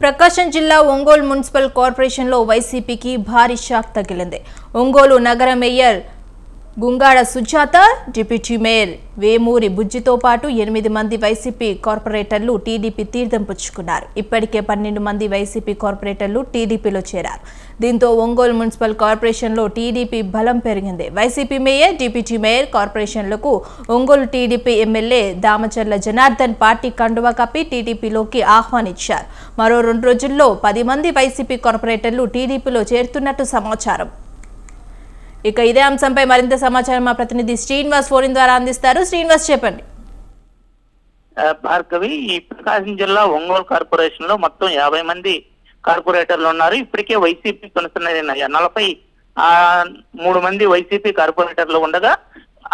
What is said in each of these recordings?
ప్రకాశం జిల్లా ఒంగోలు మున్సిపల్ కార్పొరేషన్లో వైసీపీకి భారీ షాక్ తగిలింది. ఒంగోలు నగర mayor Gungada Sujatha, deputy mayor Vemuri బుజ్జితో పాటు 8 మంది వైసీపీ కార్పొరేటర్లు టీడీపీ తీర్థం పుచ్చుకున్నారు. ఇప్పటికే 12 మంది వైసీపీ కార్పొరేటర్లు టీడీపీలో చేరారు. దీంతో ఒంగోలు మున్సిపల్ కార్పొరేషన్లో టీడీపీ బలం పెరిగింది. వైసీపీ మేయర్, డిప్యూటీ మేయర్ కార్పొరేషన్లకు ఒంగోలు టీడీపీ ఎమ్మెల్యే దామచర్ల జనార్దన్ పార్టీ కండువా కప్పి టీడీపీలోకి ఆహ్వానించారు. మరో 2 రోజుల్లో 10 మంది వైసీపీ కార్పొరేటర్లు టీడీపీలో చేరుతున్నట్టు సమాచారం. ఇక ఇదే అంశంపై మరింత సమాచారం మా ప్రతినిధి శ్రీనివాస్ ఫోన్ ద్వారా అందిస్తారు. శ్రీనివాస్, చెప్పండి. భార్గవి, ఈ ప్రకాశం జిల్లా ఒంగోలు కార్పొరేషన్ లో మొత్తం 50 మంది కార్పొరేటర్లు ఉన్నారు. ఇప్పటికే వైసీపీ కొనసాగిన 43 మంది వైసీపీ కార్పొరేటర్లు ఉండగా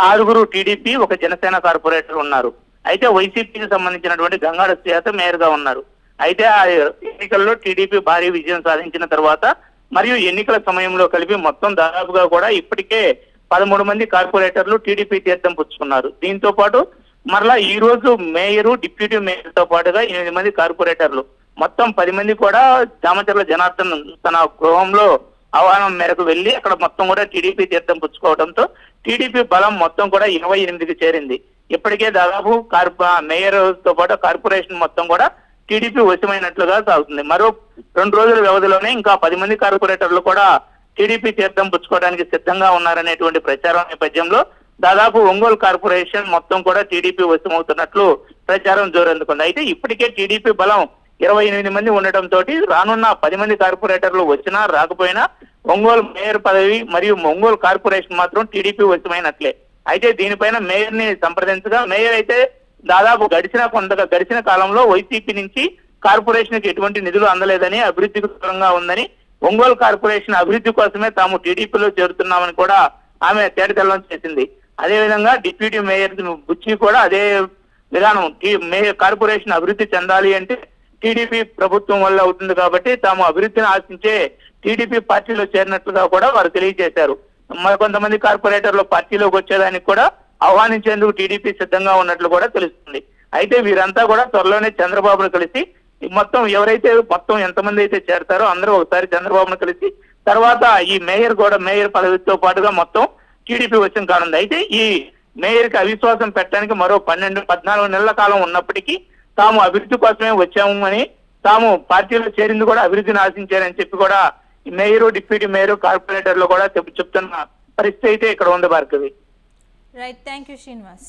6 టీడీపీ, 1 జనసేన కార్పొరేటర్ ఉన్నారు. అయితే వైసీపీకి సంబంధించినటువంటి గంగాడ సుజాత మేయర్ గా ఉన్నారు. అయితే ఆ ఎన్నికల్లో టీడీపీ భారీ విజయం సాధించిన తర్వాత మరియు ఎన్నికల సమయంలో కలిపి మొత్తం దాదాపుగా కూడా ఇప్పటికే 13 మంది కార్పొరేటర్లు టీడీపీ తీర్థం పుచ్చుకున్నారు. దీంతో పాటు మరలా ఈ రోజు మేయరు, డిప్యూటీ మేయర్ తో పాటుగా 8 మంది కార్పొరేటర్లు మొత్తం 10 మంది కూడా దామచర్ల జనార్దన్ తన గృహంలో ఆహ్వానం మేరకు వెళ్లి అక్కడ మొత్తం కూడా టీడీపీ తీర్థం పుచ్చుకోవడంతో టీడీపీ బలం మొత్తం కూడా 28కి చేరింది. ఇప్పటికే దాదాపు మేయర్ తో పాటు కార్పొరేషన్ మొత్తం కూడా టీడీపీ వశమైనట్లుగా సాగుతుంది. మరో 2 రోజుల వ్యవధిలోనే ఇంకా 10 మంది కార్పొరేటర్లు కూడా టీడీపీ తీర్థం పుచ్చుకోవడానికి సిద్ధంగా ఉన్నారనేటువంటి ప్రచారం నేపథ్యంలో దాదాపు ఒంగోలు కార్పొరేషన్ మొత్తం కూడా టీడీపీ వశమవుతున్నట్లు ప్రచారం జోరందుకుంది. అయితే ఇప్పటికే టీడీపీ బలం 28 మంది ఉండటంతో రానున్న 10 మంది కార్పొరేటర్లు వచ్చినా రాకపోయినా ఒంగోలు మేయర్ పదవి మరియు ఒంగోలు కార్పొరేషన్ మాత్రం టీడీపీ వశమైనట్లే. అయితే దీనిపైన మేయర్ ని సంప్రదించగా మేయర్ అయితే దాదాపు గడిచిన కాలంలో వైసీపీ నుంచి కార్పొరేషన్ కి ఎటువంటి నిధులు అందలేదని, అభివృద్ధికి దూరంగా ఉందని, ఒంగోలు కార్పొరేషన్ అభివృద్ధి కోసమే తాము టీడీపీలో చేరుతున్నామని కూడా ఆమె తేటతెల్లం చేసింది. అదేవిధంగా డిప్యూటీ మేయర్ బుచ్చి కూడా అదే విధానం, మేయర్ కార్పొరేషన్ అభివృద్ధి చెందాలి అంటే టీడీపీ ప్రభుత్వం వల్ల అవుతుంది కాబట్టి తాము అభివృద్ధిని ఆశించే టీడీపీ పార్టీలో చేరినట్లుగా కూడా వారు తెలియజేశారు. మరికొంతమంది కార్పొరేటర్లు పార్టీలోకి వచ్చేదానికి కూడా ఆహ్వానించేందుకు టీడీపీ సిద్ధంగా ఉన్నట్లు కూడా తెలుస్తుంది. అయితే వీరంతా కూడా త్వరలోనే చంద్రబాబును కలిసి మొత్తం ఎంతమంది అయితే చేరతారో అందరూ ఒకసారి చంద్రబాబును కలిసి తర్వాత ఈ మేయర్ పదవితో పాటుగా మొత్తం టీడీపీ వశం కానుంది. అయితే ఈ మేయర్ కి అవిశ్వాసం పెట్టడానికి మరో 14 నెలల కాలం ఉన్నప్పటికీ తాము అభివృద్ధి కోసమే వచ్చాము అని, తాము పార్టీలో చేరింది కూడా అభివృద్ధిని ఆశించారని చెప్పి కూడా మేయరు, డిప్యూటీ మేయరు, కార్పొరేటర్లు కూడా చెప్తున్న పరిస్థితి అయితే ఇక్కడ ఉంది Bhargavi. Right, thank you Srinivas.